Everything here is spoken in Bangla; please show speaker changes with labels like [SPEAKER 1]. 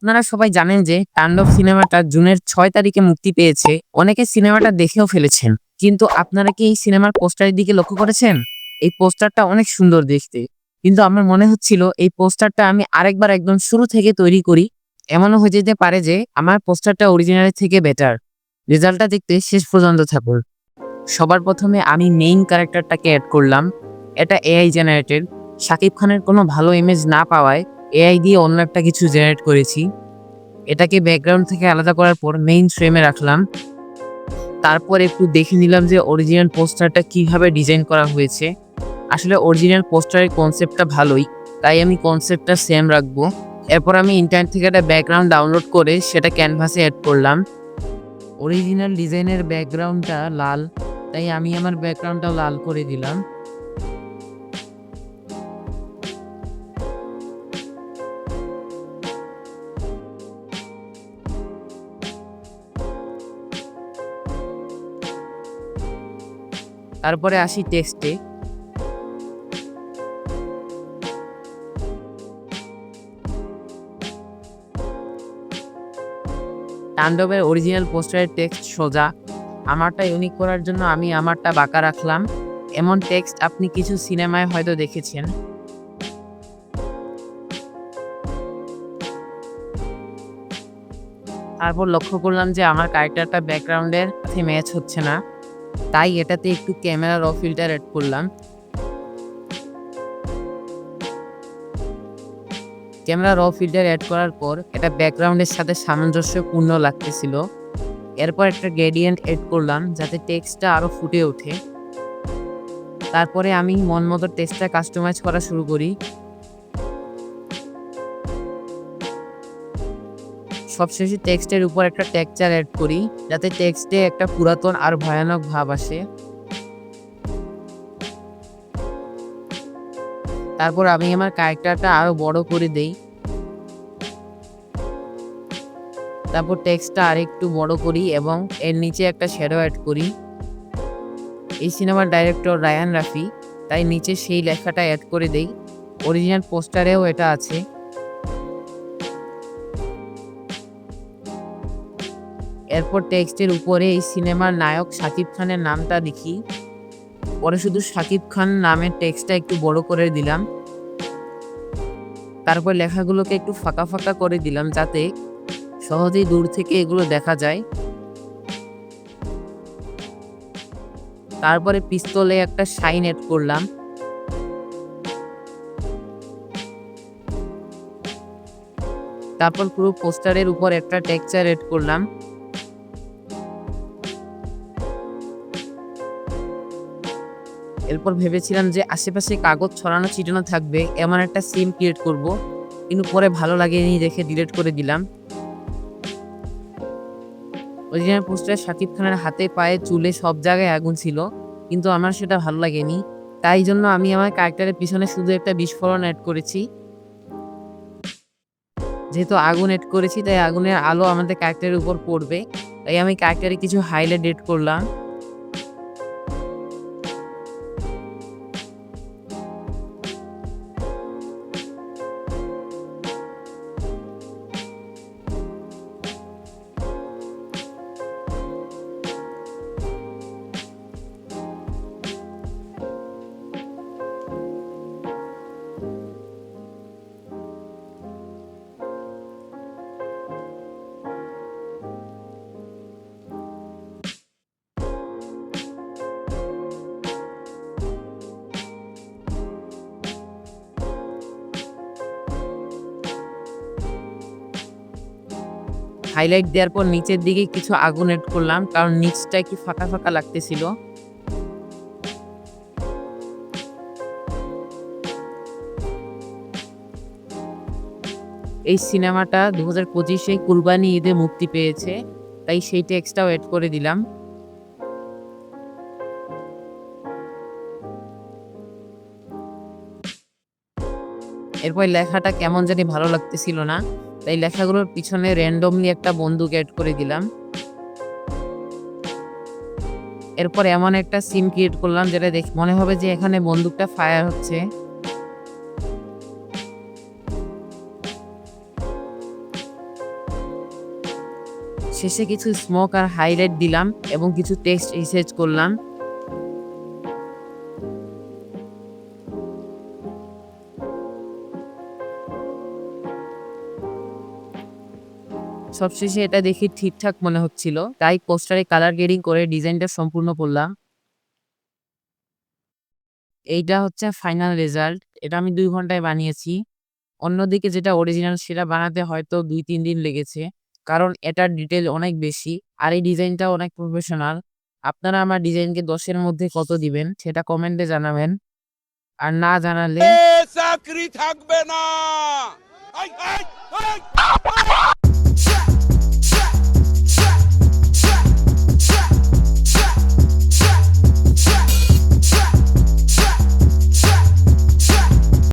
[SPEAKER 1] আপনারা সবাই জানেন যে তাণ্ডব সিনেমাটা জুনের ৬ তারিখে মুক্তি পেয়েছে। অনেকে সিনেমাটা দেখেও ফেলেছেন। কিন্তু আপনারা কি এই সিনেমার পোস্টারের দিকে লক্ষ্য করেছেন? এই পোস্টারটা অনেক সুন্দর দেখতে। কিন্তু আমার মনে হচ্ছিল এই পোস্টারটা আমি আরেকবার একদম শুরু থেকে তৈরি করি। এমনও হয়ে যেতে পারে যে আমার পোস্টারটা অরিজিনালের থেকে বেটার। রেজাল্টটা দেখতে শেষ পর্যন্ত থাকুন। সবার প্রথমে আমি মেইন ক্যারেক্টারটাকে এড করলাম। এটা এআই জেনারেটেড। শাকিব খানের কোনো ভালো ইমেজ না পাওয়ায় এআই দিয়ে অন্য একটা কিছু জেনারেট করেছি। এটাকে ব্যাকগ্রাউন্ড থেকে আলাদা করার পর মেইন ফ্রেমে রাখলাম। তারপর একটু দেখে নিলাম যে অরিজিনাল পোস্টারটা কিভাবে ডিজাইন করা হয়েছে। আসলে অরিজিনাল পোস্টারের কনসেপ্টটা ভালোই, তাই আমি কনসেপ্টটা সেম রাখবো। এরপর আমি ইন্টারনেট থেকে একটা ব্যাকগ্রাউন্ড ডাউনলোড করে সেটা ক্যানভাসে অ্যাড করলাম। অরিজিনাল ডিজাইনের ব্যাকগ্রাউন্ডটা লাল, তাই আমি আমার ব্যাকগ্রাউন্ডটাও লাল করে দিলাম। তারপরে আসি টেক্সটে। তাণ্ডবের অরিজিনাল পোস্টারের টেক্সট সোজা, আমারটা ইউনিক করার জন্য আমি আমারটা বাঁকা রাখলাম। এমন টেক্সট আপনি কিছু সিনেমায় হয়তো দেখেছেন। তারপর লক্ষ্য করলাম যে আমার ক্যারেক্টারটা ব্যাকগ্রাউন্ডের সাথে ম্যাচ হচ্ছে না, তাই এটাতে একটু ক্যামেরা র ফিল্টার অ্যাড করলাম। ক্যামেরা র ফিল্টার অ্যাড করার পর এটা ব্যাকগ্রাউন্ডের সাথে সামঞ্জস্যপূর্ণ লাগতেছিল। এরপর একটা গ্রেডিয়েন্ট এড করলাম যাতে টেক্সটটা আরো ফুটে ওঠে। তারপরে আমি মন মতো টেক্সটটা কাস্টমাইজ করা শুরু করি। সবশেষে টেক্সটের উপর একটা টেক্সচার অ্যাড করি যাতে টেক্সটে একটা পুরাতন আর ভয়ানক ভাব আসে। তারপর আমি আমার ক্যারেক্টারটা আরো বড় করে দেই। তারপর টেক্সটটা আরেকটু বড় করি এবং এর নিচে একটা শ্যাডো অ্যাড করি। এই সিনেমার ডাইরেক্টর রায়ান রাফি, তাই নিচে সেই লেখাটা অ্যাড করে দেই। অরিজিনাল পোস্টারেও এটা আছে। এরপর টেক্সটের উপরে এই সিনেমার নায়ক শাকিব খানের নামটা লিখি। পরে শুধু শাকিব খান নামের টেক্সটটা একটু বড় করে দিলাম। তারপর লেখাগুলোকে একটু ফাঁকা ফাঁকা করে দিলাম যাতে সহজেই দূর থেকে এগুলো দেখা যায়। তারপরে পিস্তলে একটা শাইন এড করলাম। তারপর পুরো পোস্টারের উপর একটা টেক্সচার এড করলাম। এরপর ভেবেছিলাম যে আশেপাশে কাগজ ছড়ানো ছিটানো থাকবে এমন একটা সিন ক্রিয়েট করব, কিন্তু পরে ভালো লাগেনি দেখে ডিলিট করে দিলাম। অরিজিনাল পোস্টারে শাকিব খানের হাতে পায়ে চুলে সব জায়গায় আগুন ছিল, কিন্তু আমার সেটা ভালো লাগেনি। তাই জন্য আমি আমার ক্যারেক্টারের পিছনে শুধু একটা বিস্ফোরণ অ্যাড করেছি। যেহেতু আগুন এড করেছি তাই আগুনের আলো আমাদের ক্যারেক্টারের উপর পড়বে, তাই আমি ক্যারেক্টারে কিছু হাইলাইট এড করলাম। হাইলাইট দেওয়ার পর নিচের দিকে কিছু আগুন এড করলাম, কারণ নিচটা একটু ফাঁকা ফাঁকা লাগতেছিল। এই সিনেমাটা 2025-এ কুরবানি ঈদে মুক্তি পেয়েছে, তাই সেই টেক্সটটাও এড করে দিলাম। এরপর লেখাটা কেমন জানি ভালো লাগতেছিল না, তাই লেখাগুলোর পিছনে র্যান্ডমলি একটা বন্দুক এড করে দিলাম। এরপর এমন একটা সিন ক্রিয়েট করলাম যেটা দেখে মনে হবে যে এখানে বন্দুকটা ফায়ার হচ্ছে। শেষে কিছু স্মোক আর হাইলাইট দিলাম এবং কিছু টেক্সট রিসার্চ করলাম। সবশেষে এটা দেখি ঠিকঠাক মনে হচ্ছিল, তাই পোস্টারে কালার গ্রেডিং করে ডিজাইনটা সম্পূর্ণ করলাম। এইটা হচ্ছে ফাইনাল রেজাল্ট। এটা আমি 2 ঘন্টায় বানিয়েছি। অন্যদিকে যেটা অরিজিনাল সেটা বানাতে হয়তো 2-3 দিন লেগেছে, কারণ এটার ডিটেইল অনেক বেশি আর এই ডিজাইনটা অনেক প্রফেশনাল। আপনারা আমার ডিজাইনকে 10 এর মধ্যে কত দিবেন সেটা কমেন্টে জানাবেন। আর না জানালে
[SPEAKER 2] চাকরি থাকবে না।